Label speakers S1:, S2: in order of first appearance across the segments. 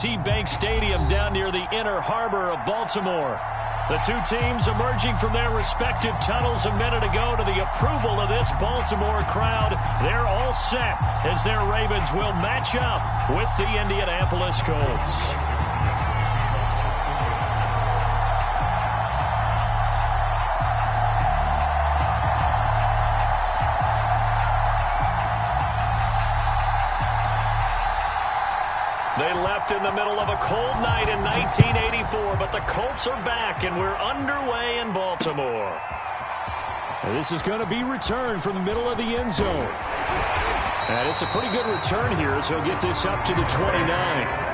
S1: Bank Stadium down near the inner harbor of Baltimore. The two teams emerging from their respective tunnels a minute ago to the approval of this Baltimore crowd. They're all set as their Ravens will match up with the Indianapolis Colts. They left in the middle of a cold night in 1984, but the Colts are back, and we're underway in Baltimore.
S2: And this is going to be returned from the middle of the end zone. And it's a pretty good return here as he'll get this up to the 29.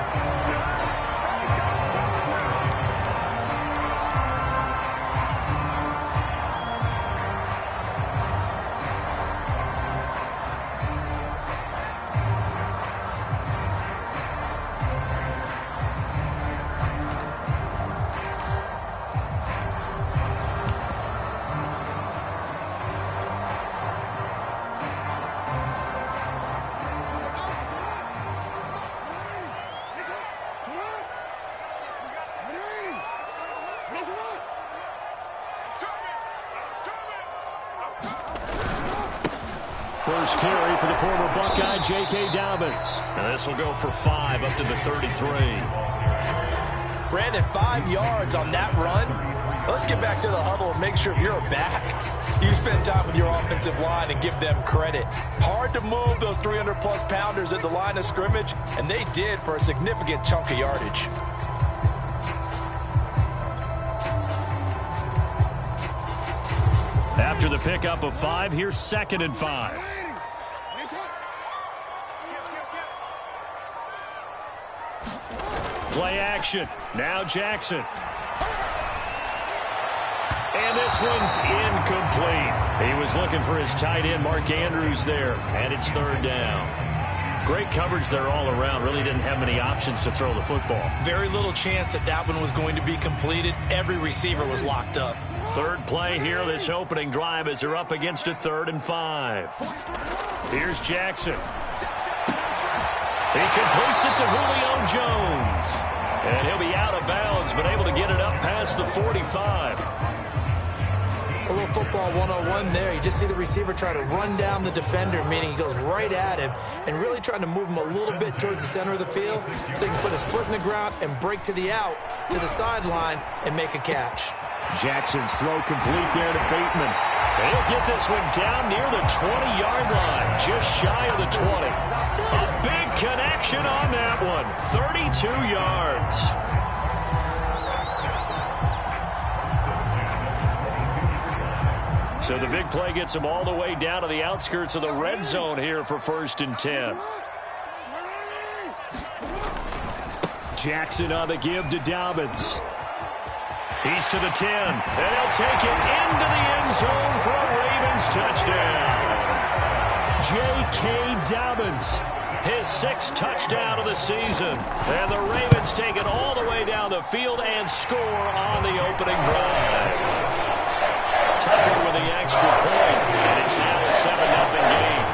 S2: First carry for the former Buckeye, J.K. Dobbins.
S1: And this will go for 5 up to the 33.
S3: Brandon, 5 yards on that run. Let's get back to the huddle and make sure if you're back, you spend time with your offensive line and give them credit. Hard to move those 300-plus pounders at the line of scrimmage, and they did for a significant chunk of yardage.
S1: After the pickup of 5, here's 2nd and 5. Play action. Now Jackson. And this one's incomplete. He was looking for his tight end, Mark Andrews, there. And it's 3rd down. Great coverage there all around. Really didn't have many options to throw the football. Very little chance that that one was going to be completed. Every receiver was locked up. Third play here, this opening drive as they're up against a 3rd and 5. Here's Jackson. He completes it to Julio Jones. And he'll be out of bounds, but able to get it up past the 45.
S3: A little football 101 there. You just see the receiver try to run down the defender, meaning he goes right at him and really trying to move him a little bit towards the center of the field so he can put his foot in the ground and break to the out, to the sideline, and make a catch.
S1: Jackson's throw complete there to Bateman. And he'll get this one down near the 20-yard line, just shy of the 20. A big connection on that one, 32 yards. So the big play gets him all the way down to the outskirts of the red zone here for 1st and 10. Jackson on the give to Dobbins. He's to the 10, and he'll take it into the end zone for a Ravens touchdown. J.K. Dobbins, his 6th touchdown of the season. And the Ravens take it all the way down the field and score on the opening drive. Tucker with the extra point, and it's now a 7-0 game.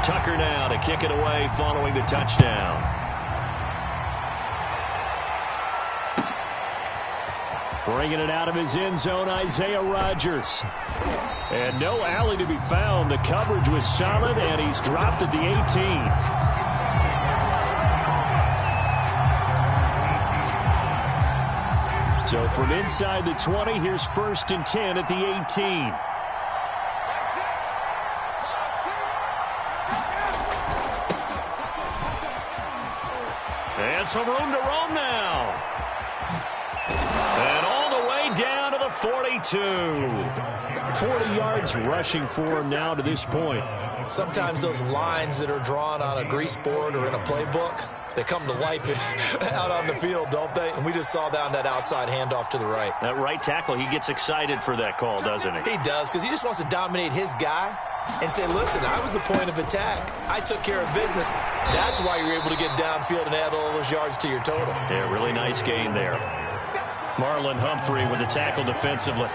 S1: Tucker now to kick it away following the touchdown. Bringing it out of his end zone, Isaiah Rodgers. And no alley to be found. The coverage was solid, and he's dropped at the 18. So from inside the 20, here's 1st and 10 at the 18. And some room to roam now. And all the way down to the 42. 40 yards rushing for him now to this point.
S3: Sometimes those lines that are drawn on a grease board or in a playbook, they come to life out on the field, don't they? And we just saw down that outside handoff to the right.
S1: That right tackle, he gets excited for that call, doesn't he?
S3: He does, because he just wants to dominate his guy. and say, listen, I was the point of attack. I took care of business. That's why you're able to get downfield and add all those yards to your total.
S1: Yeah, really nice gain there. Marlon Humphrey with the tackle defensively.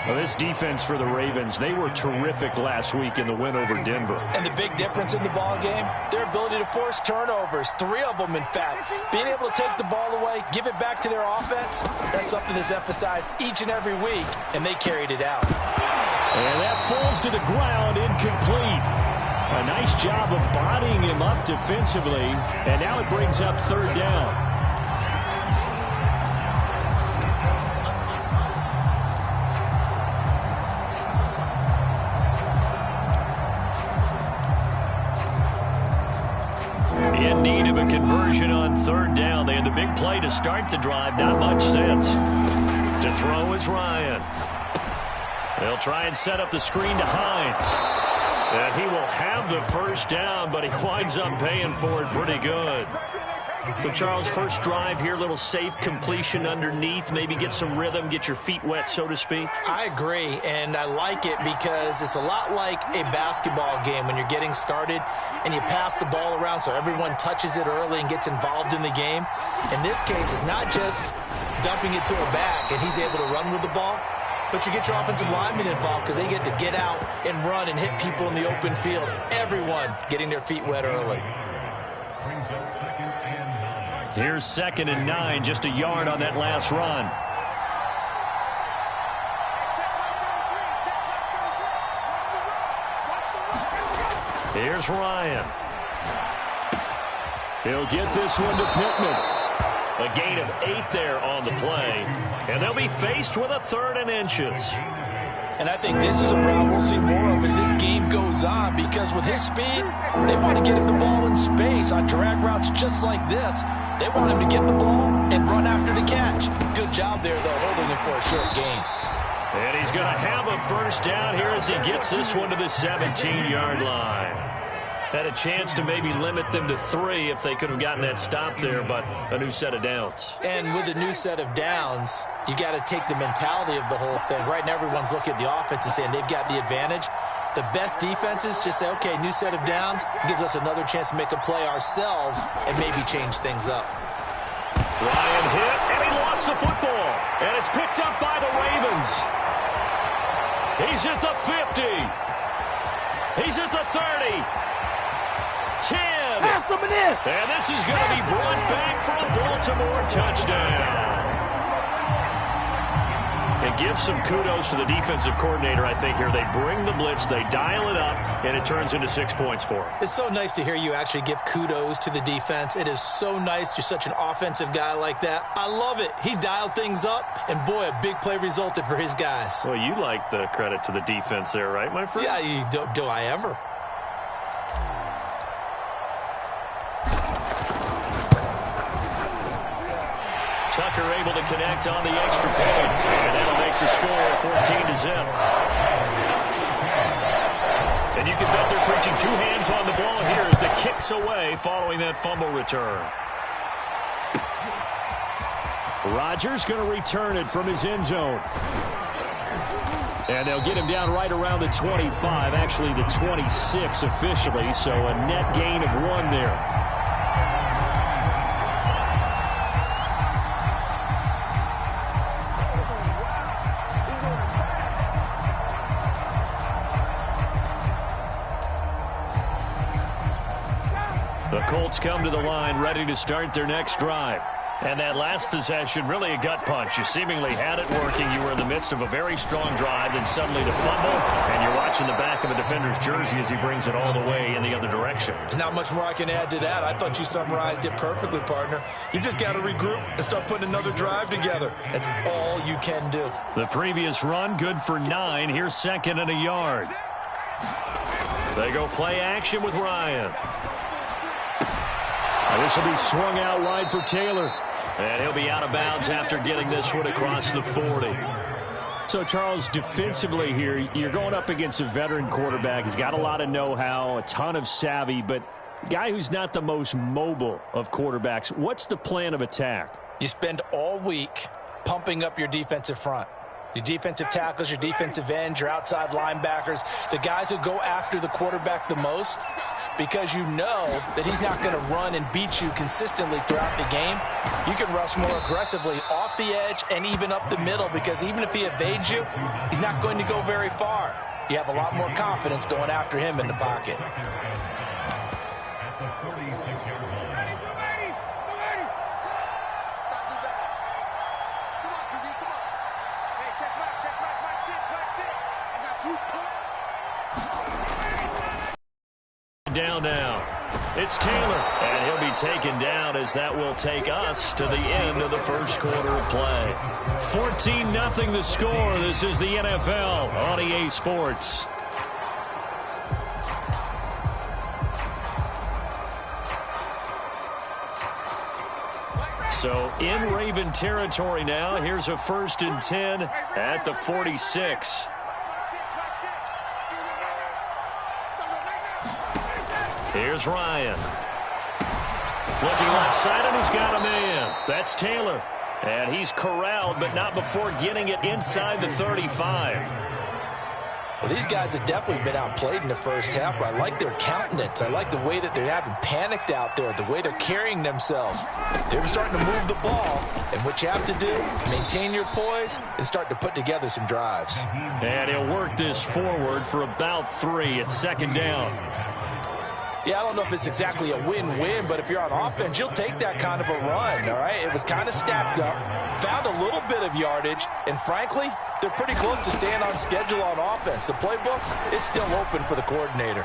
S2: Well, this defense for the Ravens, they were terrific last week in the win over Denver.
S3: And the big difference in the ball game, their ability to force turnovers, 3 of them, in fact. Being able to take the ball away, give it back to their offense, that's something that's emphasized each and every week, and they carried it out.
S2: And that falls to the ground, incomplete. A nice job of bodying him up defensively, and now it brings up 3rd down.
S1: In need of a conversion on 3rd down. They had the big play to start the drive. Not much sense. To throw is Ryan. They'll try and set up the screen to Hines. And he will have the 1st down, but he winds up paying for it pretty good. So, Charles, first drive here, little safe completion underneath. Maybe get some rhythm, get your feet wet, so to speak.
S3: I agree, and I like it because it's a lot like a basketball game when you're getting started and you pass the ball around so everyone touches it early and gets involved in the game. In this case, it's not just dumping it to a back and he's able to run with the ball, but you get your offensive linemen involved because they get to get out and run and hit people in the open field. Everyone getting their feet wet early.
S1: Here's 2nd and 9, just a yard on that last run. Here's Ryan.
S2: He'll get this one to Pittman.
S1: A gain of 8 there on the play, and they'll be faced with a 3rd and inches.
S3: And I think this is a route we'll see more of as this game goes on, because with his speed, they want to get him the ball in space on drag routes just like this. They want him to get the ball and run after the catch. Good job there, though, holding him for a short gain.
S1: And he's going to have a 1st down here as he gets this one to the 17-yard line. Had a chance to maybe limit them to 3 if they could have gotten that stop there, but a new set of downs.
S3: And with a new set of downs, you got to take the mentality of the whole thing. Right now, everyone's looking at the offense and saying they've got the advantage. The best defenses just say, okay, new set of downs. It gives us another chance to make a play ourselves and maybe change things up.
S1: Ryan hit, and he lost the football. And it's picked up by the Ravens. He's at the 50. He's at the 30. 10.
S4: Pass him this.
S1: And this is going to be brought back for a Baltimore touchdown. And give some kudos to the defensive coordinator, I think, here. They bring the blitz, they dial it up, and it turns into 6 points for them.
S3: It's so nice to hear you actually give kudos to the defense. It is so nice. You're such an offensive guy like that. I love it. He dialed things up, and boy, a big play resulted for his guys.
S1: Well, you like the credit to the defense there, right, my friend?
S3: Yeah, do I ever?
S1: Tucker able to connect on the extra point, and that'll make the score 14-0. And you can bet they're preaching 2 hands on the ball here as the kick's away following that fumble return.
S2: Rodgers going to return it from his end zone. And they'll get him down right around the 25, actually the 26 officially, so a net gain of 1 there.
S1: The Colts come to the line ready to start their next drive. And that last possession, really a gut punch. You seemingly had it working. You were in the midst of a very strong drive, then suddenly the fumble, and you're watching the back of the defender's jersey as he brings it all the way in the other direction.
S3: There's not much more I can add to that. I thought you summarized it perfectly, partner. You've just got to regroup and start putting another drive together. That's all you can do.
S1: The previous run, good for 9. Here's 2nd and a yard. They go play action with Ryan.
S2: This will be swung out wide for Taylor.
S1: And he'll be out of bounds after getting this one across the 40.
S2: So, Charles, defensively here, you're going up against a veteran quarterback. He's got a lot of know-how, a ton of savvy, but a guy who's not the most mobile of quarterbacks. What's the plan of attack?
S3: You spend all week pumping up your defensive front. Your defensive tackles, your defensive ends, your outside linebackers, the guys who go after the quarterback the most, because you know that he's not going to run and beat you consistently throughout the game. You can rush more aggressively off the edge and even up the middle, because even if he evades you, he's not going to go very far. You have a lot more confidence going after him in the pocket.
S1: Down now. It's Taylor, and he'll be taken down as that will take us to the end of the first quarter of play. 14-0 the score. This is the NFL on EA Sports. So in Raven territory now. Here's a 1st and 10 at the 46. Here's Ryan. Looking left side, and he's got a man. That's Taylor. And he's corralled, but not before getting it inside the 35.
S3: Well, these guys have definitely been outplayed in the first half, but I like their countenance. I like the way that they're having panicked out there, the way they're carrying themselves. They're starting to move the ball, and what you have to do, maintain your poise and start to put together some drives.
S1: And he'll work this forward for about 3 at 2nd down.
S3: Yeah, I don't know if it's exactly a win-win, but if you're on offense, you'll take that kind of a run, all right? It was kind of stacked up, found a little bit of yardage, and frankly, they're pretty close to staying on schedule on offense. The playbook is still open for the coordinator.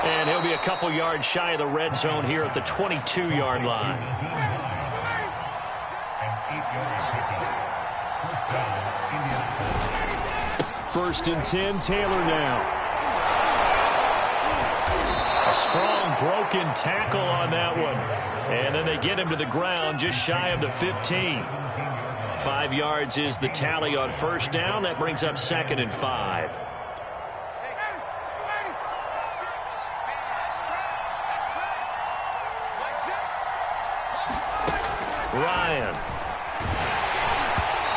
S1: And he'll be a couple yards shy of the red zone here at the 22-yard line. First and 10, Taylor now. A strong broken tackle on that one. And then they get him to the ground just shy of the 15. 5 yards is the tally on 1st down. That brings up 2nd and 5. Ryan.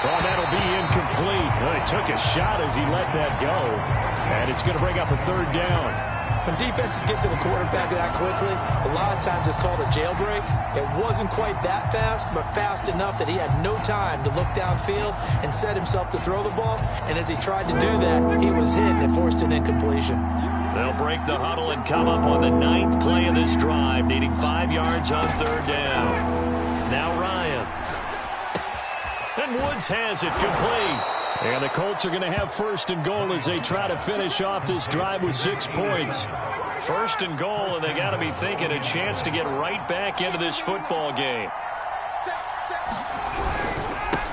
S1: Well, that'll be incomplete. Well, he took a shot as he let that go. And it's going to bring up a 3rd down.
S3: When defenses get to the quarterback that quickly, a lot of times it's called a jailbreak. It wasn't quite that fast, but fast enough that he had no time to look downfield and set himself to throw the ball. And as he tried to do that, he was hit and forced an incompletion.
S1: They'll break the huddle and come up on the 9th play of this drive, needing 5 yards on 3rd down. Now Ryan. And Woods has it complete. And the Colts are going to have 1st and goal as they try to finish off this drive with 6 points. 1st and goal, and they got to be thinking a chance to get right back into this football game.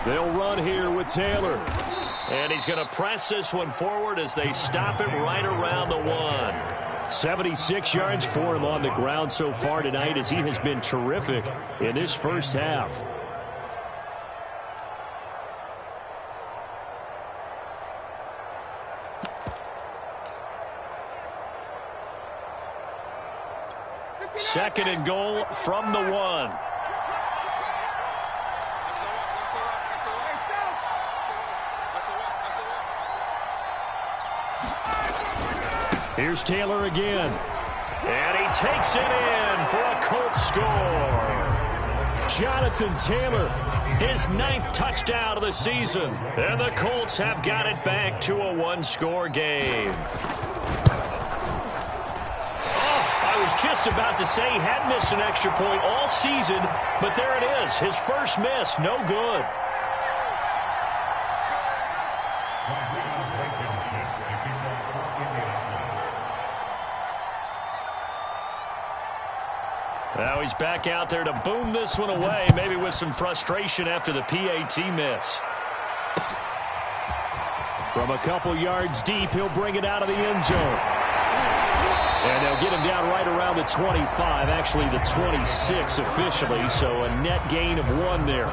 S1: They'll run here with Taylor. And he's going to press this one forward as they stop it right around the 1. 76 yards for him on the ground so far tonight as he has been terrific in this first half. Second and goal from the 1. Here's Taylor again. And he takes it in for a Colts score. Jonathan Taylor, his 9th touchdown of the season. And the Colts have got it back to a 1-score game. Just about to say he hadn't missed an extra point all season, but there it is, his first miss, no good. Now he's back out there to boom this one away, maybe with some frustration after the PAT miss. From a couple yards deep, he'll bring it out of the end zone. And they'll get him down right around the 25, actually the 26 officially, so a net gain of 1 there.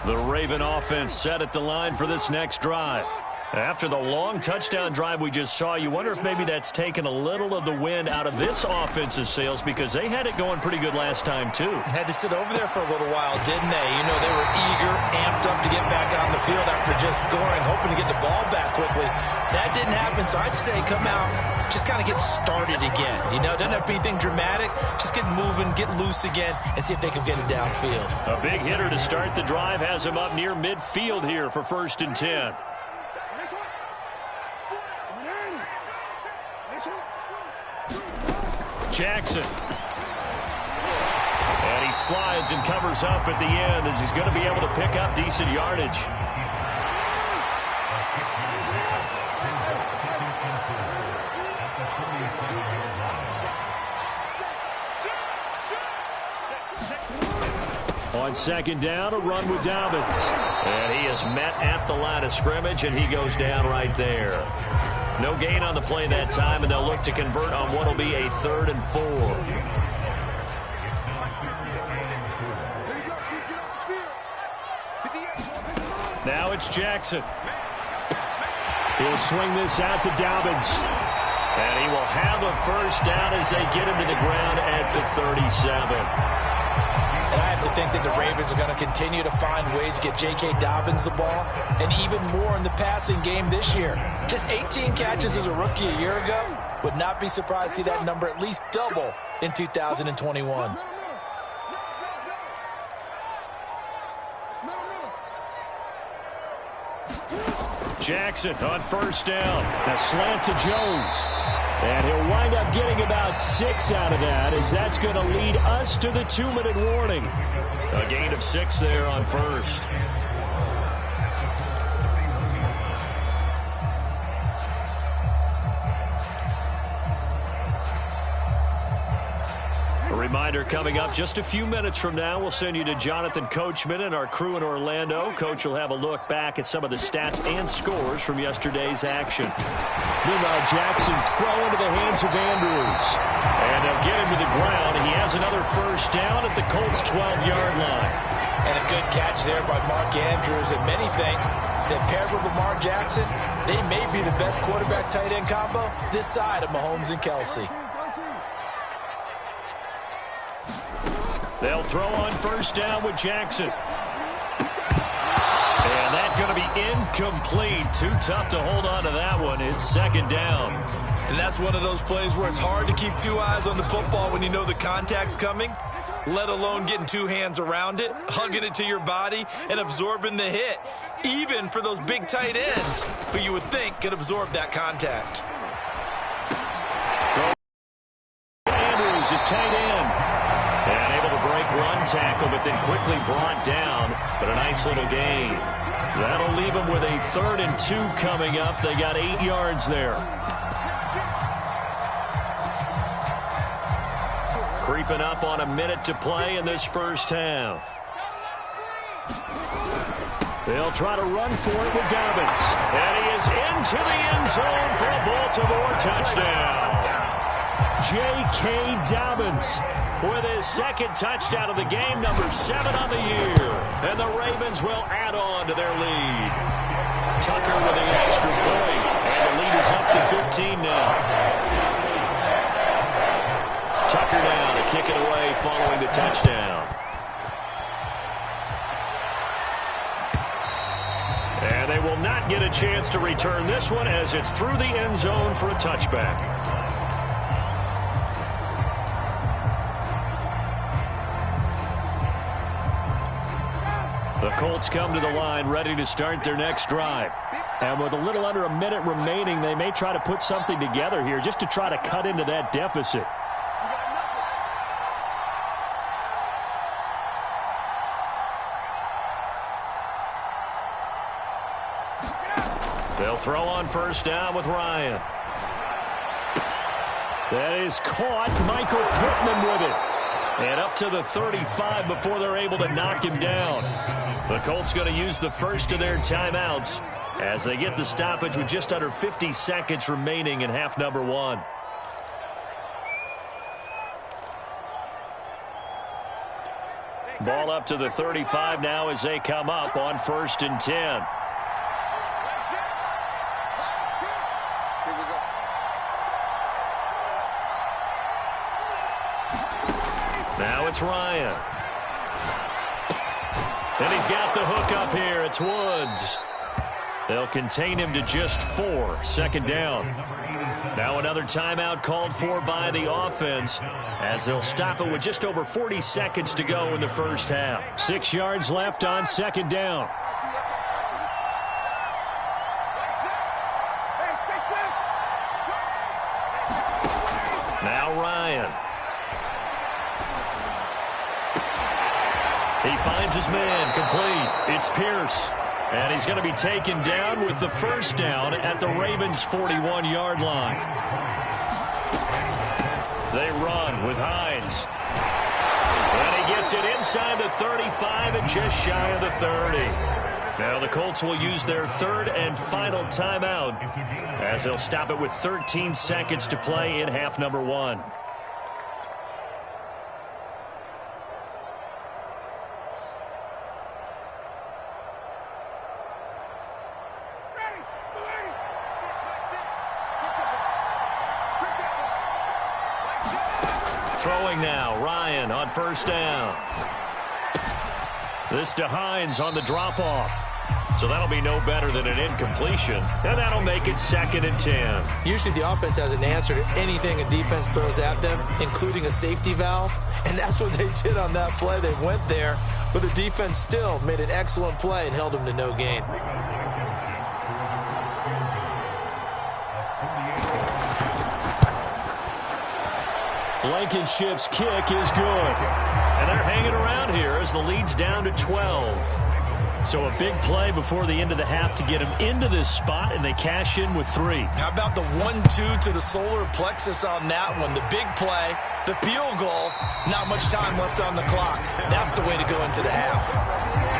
S1: The Raven offense set at the line for this next drive. After the long touchdown drive we just saw, you wonder if maybe that's taken a little of the wind out of this offensive sails, because they had it going pretty good last time, too.
S3: Had to sit over there for a little while, didn't they? You know, they were eager, amped up to get back on the field after just scoring, hoping to get the ball back quickly. That didn't happen, so I'd say come out, just kind of get started again. You know, doesn't have to be anything dramatic. Just get moving, get loose again, and see if they can get it downfield.
S1: A big hitter to start the drive has him up near midfield here for 1st and 10. Jackson. And he slides and covers up at the end as he's going to be able to pick up decent yardage. On 2nd down, a run with Dobbins. And he is met at the line of scrimmage, and he goes down right there. No gain on the play that time, and they'll look to convert on what will be a 3rd and 4. Now it's Jackson. He'll swing this out to Dobbins. And he will have a 1st down as they get him to the ground at the 37.
S3: And I have to think that the Ravens are going to continue to find ways to get J.K. Dobbins the ball, and even more in the passing game this year. Just 18 catches as a rookie a year ago. Would not be surprised to see that number at least double in 2021.
S1: Jackson on 1st down. A slant to Jones. And he'll wind up getting about 6 out of that, as that's going to lead us to the 2-minute warning. A gain of 6 there on 1st. A reminder coming up just a few minutes from now, we'll send you to Jonathan Coachman and our crew in Orlando. Coach will have a look back at some of the stats and scores from yesterday's action. Meanwhile, Jackson's throw into the hands of Andrews. And they'll get him to the ground. He has another 1st down at the Colts' 12-yard line.
S3: And a good catch there by Mark Andrews. And many think that paired with Lamar Jackson, they may be the best quarterback-tight end combo this side of Mahomes and Kelsey.
S1: They'll throw on 1st down with Jackson. And that's going to be incomplete. Too tough to hold on to that one. It's 2nd down.
S3: And that's one of those plays where it's hard to keep 2 eyes on the football when you know the contact's coming, let alone getting 2 hands around it, hugging it to your body, and absorbing the hit, even for those big tight ends who you would think could absorb that contact.
S1: Andrews is tight end. And able to break run tackle, but then quickly brought down. But a nice little gain. That'll leave them with a 3rd and 2 coming up. They got 8 yards there. Creeping up on a minute to play in this 1st half. They'll try to run for it with Dobbins. And he is into the end zone for a Baltimore touchdown. J.K. Dobbins with his 2nd touchdown of the game, number 7 on the year. And the Ravens will add on to their lead. Tucker with the extra point. And the lead is up to 15 now. Tucker now to kick it away following the touchdown. And they will not get a chance to return this one as it's through the end zone for a touchback. The Colts come to the line ready to start their next drive. And with a little under a minute remaining, they may try to put something together here just to try to cut into that deficit. They'll throw on 1st down with Ryan. That is caught. Michael Pittman with it. And up to the 35 before they're able to knock him down. The Colts going to use the first of their timeouts as they get the stoppage with just under 50 seconds remaining in half number 1. Ball up to the 35 now as they come up on 1st and 10. Now it's Ryan. And he's got the hook up here. It's Woods. They'll contain him to just 4. Second down. Now another timeout called for by the offense as they'll stop it with just over 40 seconds to go in the first half.
S2: 6 yards left on second down.
S1: Now Ryan. He finds his man, complete. It's Pierce. And he's going to be taken down with the first down at the Ravens' 41-yard line. They run with Hines. And he gets it inside the 35 and just shy of the 30. Now the Colts will use their third and final timeout as they'll stop it with 13 seconds to play in half number 1. Throwing now, Ryan on first down. This to Hines on the drop-off. So that'll be no better than an incompletion, and that'll make it 2nd and 10.
S3: Usually the offense has an answer to anything a defense throws at them, including a safety valve, and that's what they did on that play. They went there, but the defense still made an excellent play and held them to no gain.
S2: Blankenship's kick is good.
S1: And they're hanging around here as the lead's down to 12. So a big play before the end of the half to get them into this spot, and they cash in with 3.
S3: How about the 1-2 to the solar plexus on that one? The big play, the field goal, not much time left on the clock. That's the way to go into the half.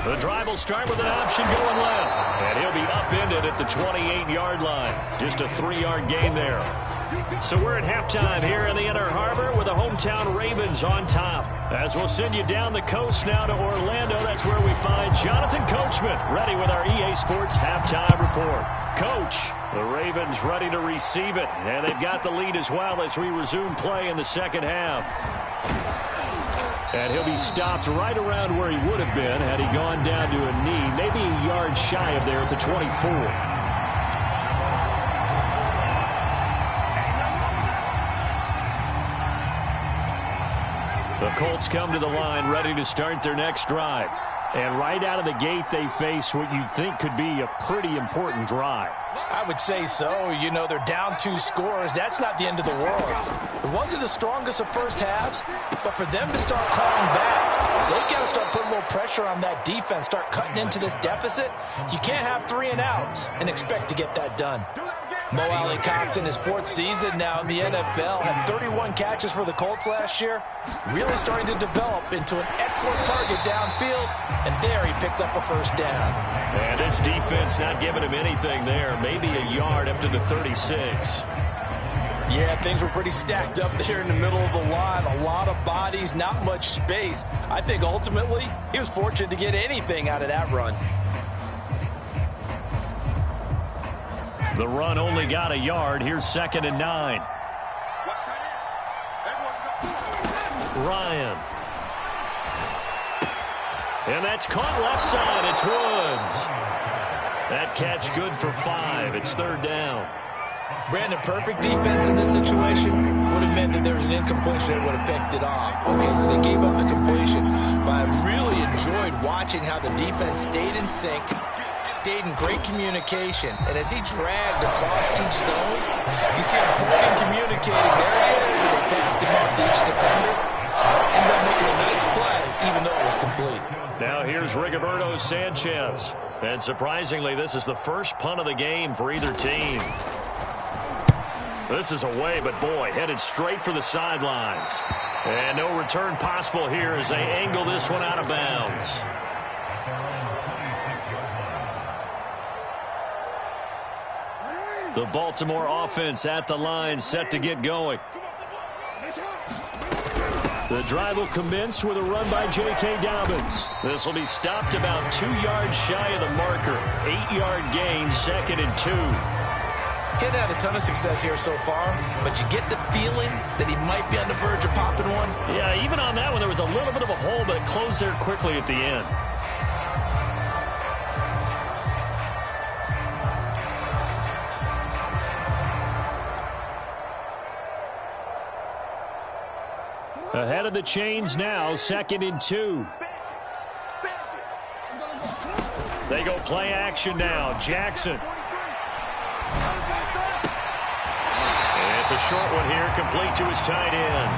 S1: The drive will start with an option going left. And he'll be upended at the 28-yard line. Just a 3-yard gain there. So we're at halftime here in the Inner Harbor with the hometown Ravens on top. As we'll send you down the coast now to Orlando, that's where we find Jonathan Coachman ready with our EA Sports halftime report. Coach, the Ravens ready to receive it. And they've got the lead as well as we resume play in the second half. And he'll be stopped right around where he would have been had he gone down to a knee, maybe a yard shy of there at the 24. The Colts come to the line ready to start their next drive. And right out of the gate, they face what you'd think could be a pretty important drive.
S3: I would say so. You know, they're down 2 scores. That's not the end of the world. It wasn't the strongest of first halves, but for them to start clawing back, they've got to start putting a little pressure on that defense, start cutting into this deficit. You can't have 3 and outs and expect to get that done. Mo Alley-Cox in his 4th season now in the NFL had 31 catches for the Colts last year, really starting to develop into an excellent target downfield, and there he picks up a first down.
S1: And this defense not giving him anything there, maybe a yard up to the 36.
S3: Yeah, things were pretty stacked up there in the middle of the line. A lot of bodies, not much space. I think ultimately he was fortunate to get anything out of that run.
S1: The run only got a yard. Here's 2nd and 9. Ryan. And that's caught left side. It's Woods. That catch good for 5. It's 3rd down.
S3: Brandon, perfect defense in this situation would have meant that there was an incompletion that would have picked it off. Okay, so they gave up the completion. But I really enjoyed watching how the defense stayed in sync, stayed in great communication, and as he dragged across each zone, you see him pointing, communicating. There he is, and they passed him off to each defender. Ended up making a nice play, even though it was complete.
S1: Now here's Rigoberto Sanchez. And surprisingly, this is the first punt of the game for either team. This is away, but boy, headed straight for the sidelines. And no return possible here as they angle this one out of bounds. The Baltimore offense at the line, set to get going. The drive will commence with a run by J.K. Dobbins. This will be stopped about 2 yards shy of the marker. 8-yard gain, 2nd and 2.
S3: He's had a ton of success here so far, but you get the feeling that he might be on the verge of popping one.
S1: Yeah, even on that one, there was a little bit of a hole, but it closed there quickly at the end. Ahead of the chains now, 2nd and 2. They go play action now. Jackson. It's a short one here, complete to his tight end.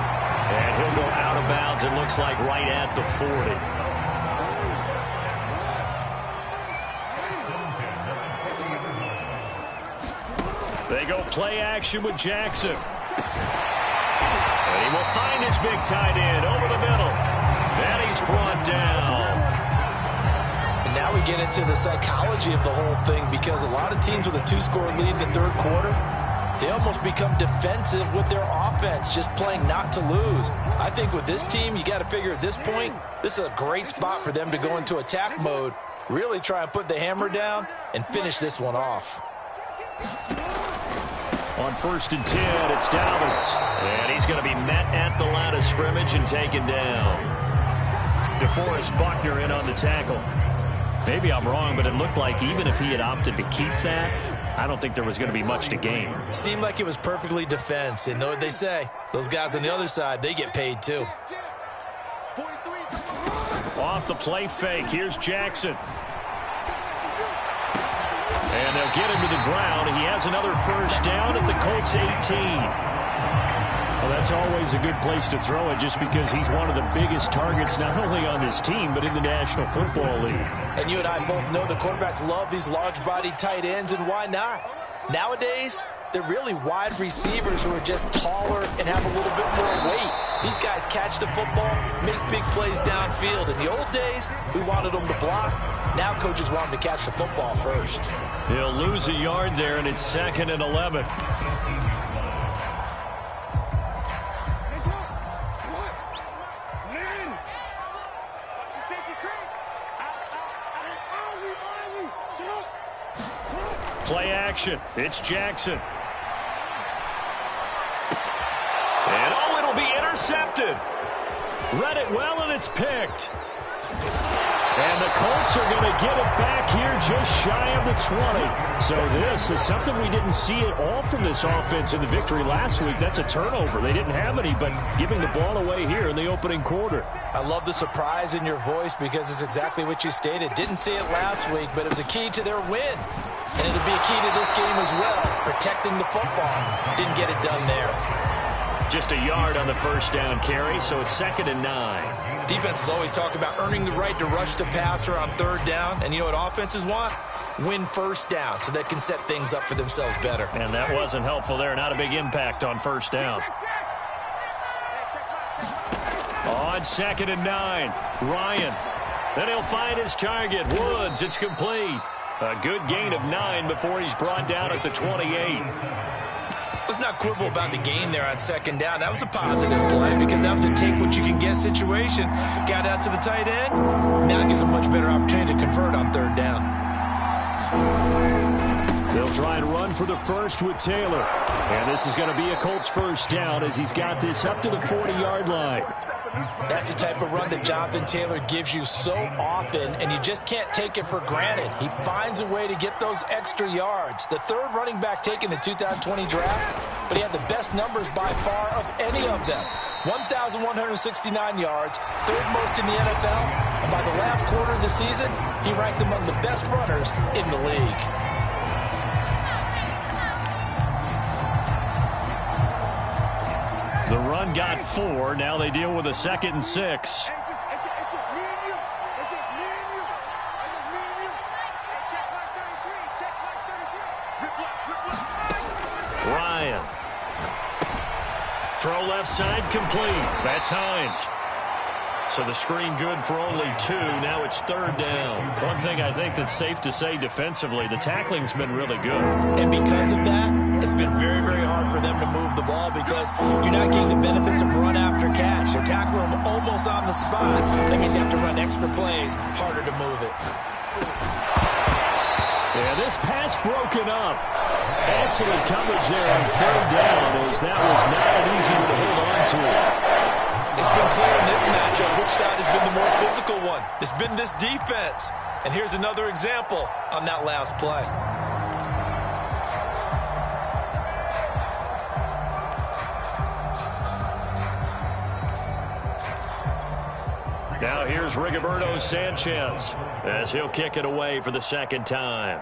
S1: And he'll go out of bounds, it looks like right at the 40. They go play action with Jackson. And he will find his big tight end over the middle. And he's brought down.
S3: And now we get into the psychology of the whole thing, because a lot of teams with a 2-score lead in the third quarter, they almost become defensive with their offense, just playing not to lose. I think with this team, you got to figure at this point, this is a great spot for them to go into attack mode, really try and put the hammer down and finish this one off.
S1: On 1st and 10, it's Dobbins. And he's going to be met at the line of scrimmage and taken down. DeForest Buckner in on the tackle. Maybe I'm wrong, but it looked like even if he had opted to keep that, I don't think there was going to be much to gain.
S3: Seemed like it was perfectly defense. And know what they say? Those guys on the other side, they get paid too.
S1: Off the play fake, here's Jackson. And they'll get him to the ground. He has another 1st down at the Colts 18. Well, that's always a good place to throw it, just because he's one of the biggest targets not only on this team but in the National Football League.
S3: And you and I both know the quarterbacks love these large-bodied tight ends, and why not? Nowadays, they're really wide receivers who are just taller and have a little bit more weight. These guys catch the football, make big plays downfield. In the old days, we wanted them to block. Now coaches want them to catch the football first.
S1: He'll lose a yard there, and it's 2nd and 11. Play action. It's Jackson. And oh, it'll be intercepted. Read it well, and it's picked. And the Colts are going to get it back here just shy of the 20. So this is something we didn't see at all from this offense in the victory last week. That's a turnover. They didn't have any, but giving the ball away here in the opening quarter.
S3: I love the surprise in your voice, because it's exactly what you stated. Didn't see it last week, but it was a key to their win. And it'll be a key to this game as well, protecting the football. Didn't get it done there.
S1: Just a yard on the 1st down carry, so it's 2nd and 9.
S3: Defenses always talk about earning the right to rush the passer on 3rd down. And you know what offenses want? Win 1st down, so they can set things up for themselves better.
S1: And that wasn't helpful there. Not a big impact on 1st down. On 2nd and 9, Ryan. Then he'll find his target, Woods. It's complete. A good gain of 9 before he's brought down at the 28.
S3: Let's not quibble about the gain there on 2nd down. That was a positive play, because that was a take-what-you-can-get situation. Got out to the tight end. Now it gives a much better opportunity to convert on 3rd down.
S1: They'll try and run for the first with Taylor. And this is going to be a Colts 1st down as he's got this up to the 40-yard line.
S3: That's the type of run that Jonathan Taylor gives you so often, and you just can't take it for granted. He finds a way to get those extra yards. The 3rd running back taken in the 2020 draft, but he had the best numbers by far of any of them. 1,169 yards, 3rd most in the NFL, and by the last quarter of the season, he ranked among the best runners in the league.
S1: The run got 4. Now they deal with a 2nd and 6. Ryan. Throw left side complete. That's Hines. So the screen good for only 2. Now it's 3rd down. One thing I think that's safe to say defensively, the tackling's been really good.
S3: And because of that, it's been very, very hard for them to move the ball because you're not getting the benefits of run after catch. They're tackling them almost on the spot. That means you have to run extra plays, harder to move it.
S1: Yeah, this pass broken up. Excellent coverage there on 3rd down, as that was not an easy one to hold on to.
S3: It's been clear in this matchup which side has been the more physical one. It's been this defense. And here's another example on that last play.
S1: Now here's Rigoberto Sanchez as he'll kick it away for the 2nd time.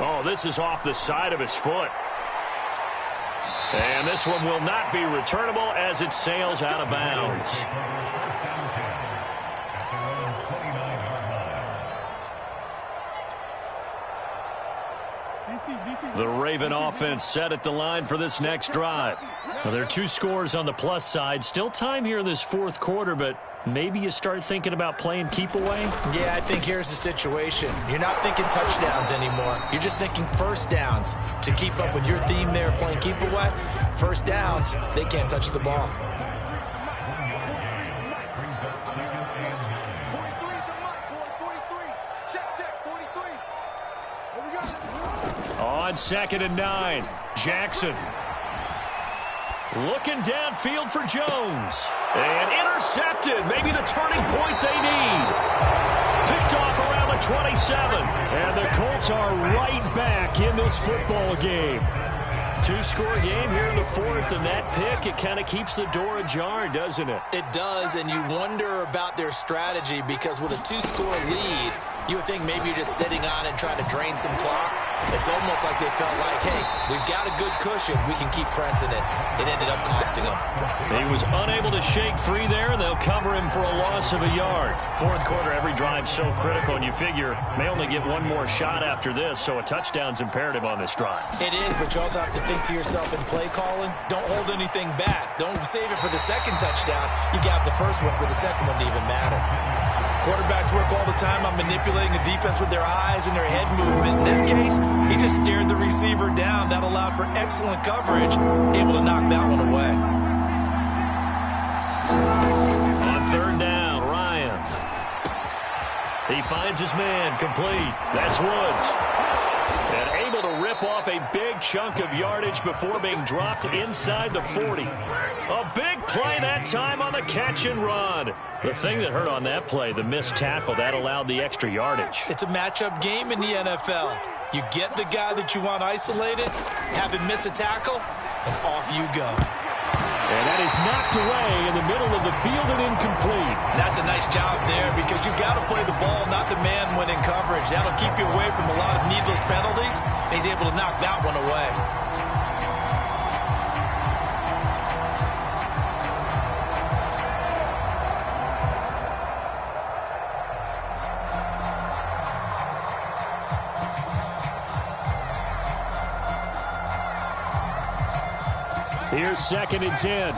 S1: Oh, this is off the side of his foot. And this one will not be returnable as it sails out of bounds. The Raven offense set at the line for this next drive. Well, there are 2 scores on the plus side. Still time here in this 4th quarter, but maybe you start thinking about playing keep away?
S3: Yeah, I think here's the situation. You're not thinking touchdowns anymore. You're just thinking first downs. To keep up with your theme there, playing keep away, first downs, they can't touch the ball.
S1: On 2nd and 9, Jackson. Looking downfield for Jones. And intercepted. Maybe the turning point they need. Picked off around the 27. And the Colts are right back in this football game. 2-score game here in the 4th, and that pick, it kind of keeps the door ajar, doesn't it?
S3: It does, and you wonder about their strategy because with a 2-score lead, you would think maybe you're just sitting on it and trying to drain some clock. It's almost like they felt like, hey, we've got a good cushion. We can keep pressing it. It ended up costing them.
S1: He was unable to shake free there, and they'll cover him for a loss of a yard. 4th quarter, every drive's so critical, and you figure may only get one more shot after this, so a touchdown's imperative on this drive.
S3: It is, but you also have to think to yourself in play calling, don't hold anything back. Don't save it for the 2nd touchdown. You got the first one for the 2nd one to even matter. Quarterbacks work all the time on manipulating the defense with their eyes and their head movement. In this case, he just stared the receiver down. That allowed for excellent coverage, able to knock that one away.
S1: On 3rd down, Ryan. He finds his man, complete. That's Woods. And able to rip off a big chunk of yardage before being dropped inside the 40. A big play that time on the catch and run. The thing that hurt on that play, the missed tackle, that allowed the extra yardage.
S3: It's a matchup game in the NFL. You get the guy that you want isolated, have him miss a tackle, and off you go.
S1: And that is knocked away in the middle of the field and incomplete.
S3: That's a nice job there because you've got to play the ball, not the man when in coverage. That'll keep you away from a lot of needless penalties, and he's able to knock that one away.
S1: Here's 2nd and 10.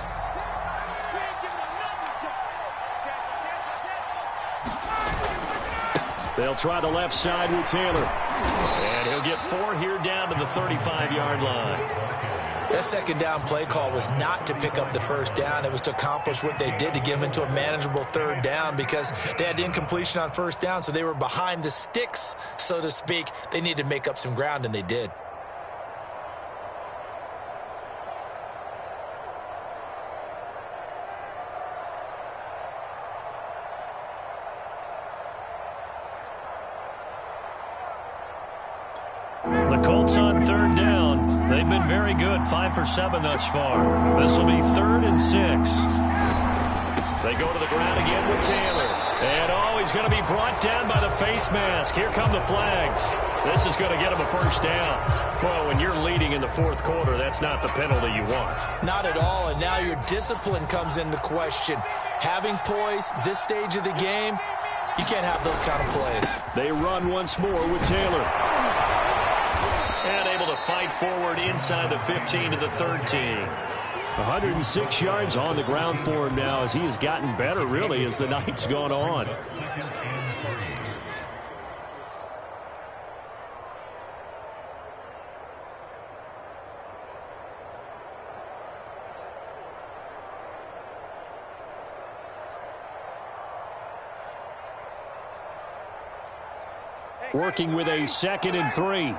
S1: They'll try the left side with Taylor. And he'll get 4 here down to the 35-yard line.
S3: That 2nd down play call was not to pick up the first down. It was to accomplish what they did to get them into a manageable 3rd down because they had incompletion on 1st down, so they were behind the sticks, so to speak. They needed to make up some ground, and they did.
S1: The Colts on 3rd down. They've been very good, 5 for 7 thus far. This will be 3rd and 6. They go to the ground again with Taylor. And, he's going to be brought down by the face mask. Here come the flags. This is going to get him a first down. Well, when you're leading in the 4th quarter, that's not the penalty you want.
S3: Not at all, and now your discipline comes into question. Having poise this stage of the game, you can't have those kind of plays.
S1: They run once more with Taylor. And able to fight forward inside the 15 to the 13.
S2: 106 yards on the ground for him now as he has gotten better, really, as the night's gone on. Working with a 2nd and 3.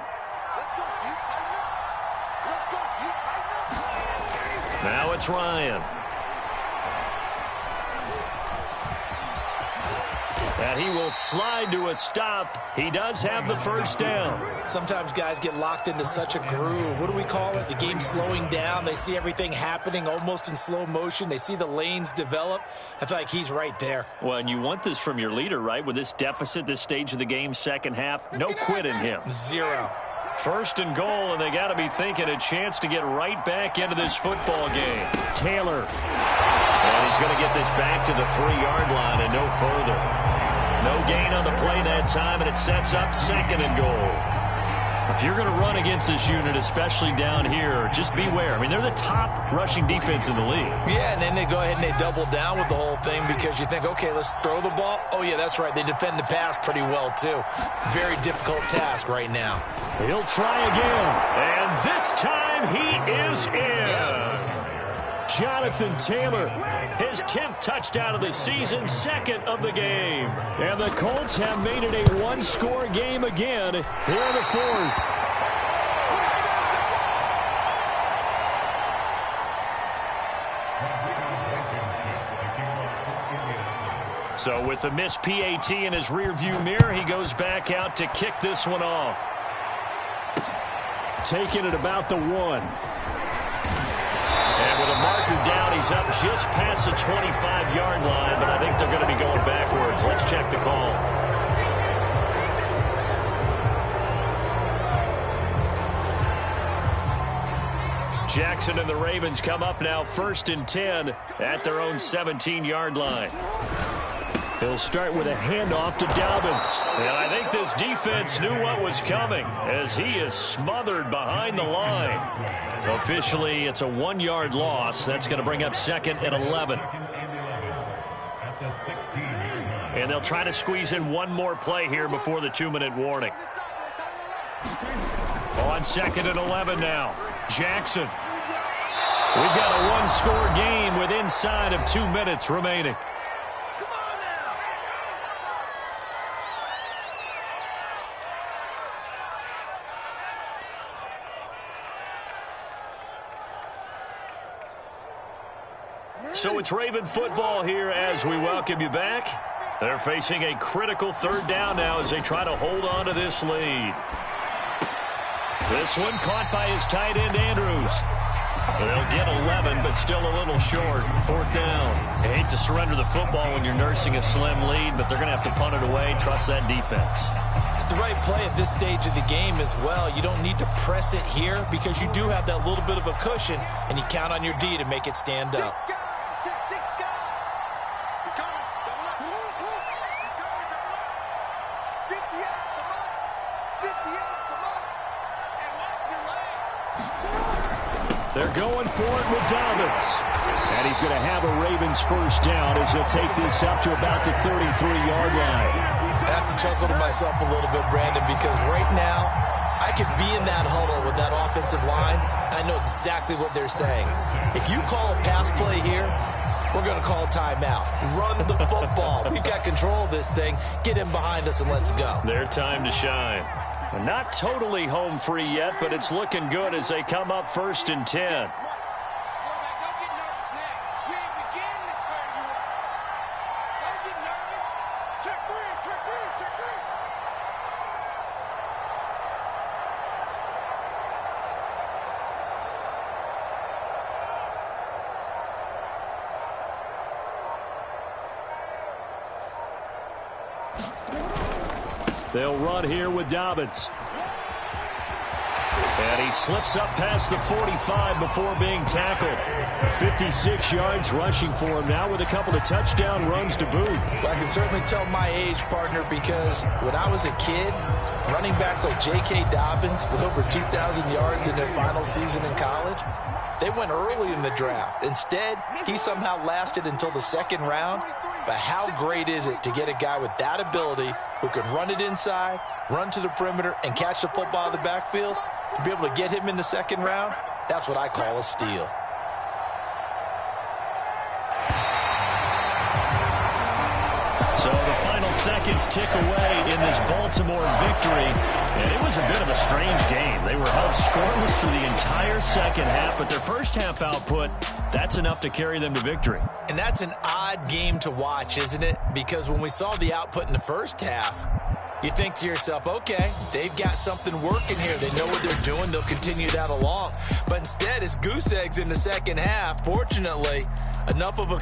S1: Now it's Ryan. And he will slide to a stop. He does have the first down.
S3: Sometimes guys get locked into such a groove. What do we call it? The game slowing down. They see everything happening almost in slow motion. They see the lanes develop. I feel like he's right there.
S1: Well, and you want this from your leader, right? With this deficit, this stage of the game, second half, no quit in him.
S3: 0.
S1: First and goal, and they got to be thinking a chance to get right back into this football game.
S2: Taylor.
S1: And he's going to get this back to the 3-yard line and no further. No gain on the play that time, and it sets up 2nd and goal. If you're going to run against this unit, especially down here, just beware. I mean, they're the top rushing defense in the league.
S3: Yeah, and then they go ahead and they double down with the whole thing because you think, okay, let's throw the ball. Oh, yeah, that's right. They defend the pass pretty well, too. Very difficult task right now.
S2: He'll try again.
S1: And this time he is in.
S3: Yes.
S2: Jonathan Taylor.
S1: His 10th touchdown of the season, 2nd of the game.
S2: And the Colts have made it a one-score game again here in the 4th.
S1: So with the missed PAT in his rearview mirror, he goes back out to kick this one off.
S2: Taking it about the 1.
S1: And with a marker down, he's up just past the 25-yard line, but I think they're going to be going backwards. Let's check the call. Jackson and the Ravens come up now 1st and 10 at their own 17-yard line.
S2: He'll start with a handoff to Dobbins.
S1: And I think this defense knew what was coming as he is smothered behind the line. Officially, it's a 1-yard loss. That's going to bring up 2nd and 11. And they'll try to squeeze in one more play here before the 2-minute warning. On 2nd and 11 now. Jackson. We've got a one-score game with inside of 2 minutes remaining. So it's Raven football here as we welcome you back. They're facing a critical 3rd down now as they try to hold on to this lead. This one caught by his tight end, Andrews. They'll get 11, but still a little short. 4th down. You hate to surrender the football when you're nursing a slim lead, but they're going to have to punt it away. Trust that defense.
S3: It's the right play at this stage of the game as well. You don't need to press it here because you do have that little bit of a cushion, and you count on your D to make it stand up.
S2: They're going for it with Dobbins. And he's going to have a Ravens first down as he'll take this up to about the 33-yard line.
S3: I have to chuckle to myself a little bit, Brandon, because right now I could be in that huddle with that offensive line. I know exactly what they're saying. If you call a pass play here, we're going to call timeout. Run the football. We've got control of this thing. Get in behind us and let's go.
S1: Their time to shine. Not totally home free yet, but it's looking good as they come up 1st and 10.
S2: They'll run here with Dobbins.
S1: And he slips up past the 45 before being tackled.
S2: 56 yards rushing for him now with a couple of touchdown runs to boot.
S3: Well, I can certainly tell my age, partner, because when I was a kid, Running backs like J.K. Dobbins with over 2,000 yards in their final season in college, they went early in the draft. Instead, he somehow lasted until the second round. But how great is it to get a guy with that ability who can run it inside, run to the perimeter, and catch the football in the backfield? To be able to get him in the second round, that's what I call a steal.
S2: So the final seconds tick away in this Baltimore victory. And it was a bit of a strange game. They were held scoreless through the entire second half, but their first half output, that's enough to carry them to victory.
S3: And that's an odd game to watch, isn't it? Because when we saw the output in the first half, you think to yourself, okay, they've got something working here. They know what they're doing. They'll continue that along. But instead, it's goose eggs in the second half. Fortunately, enough of a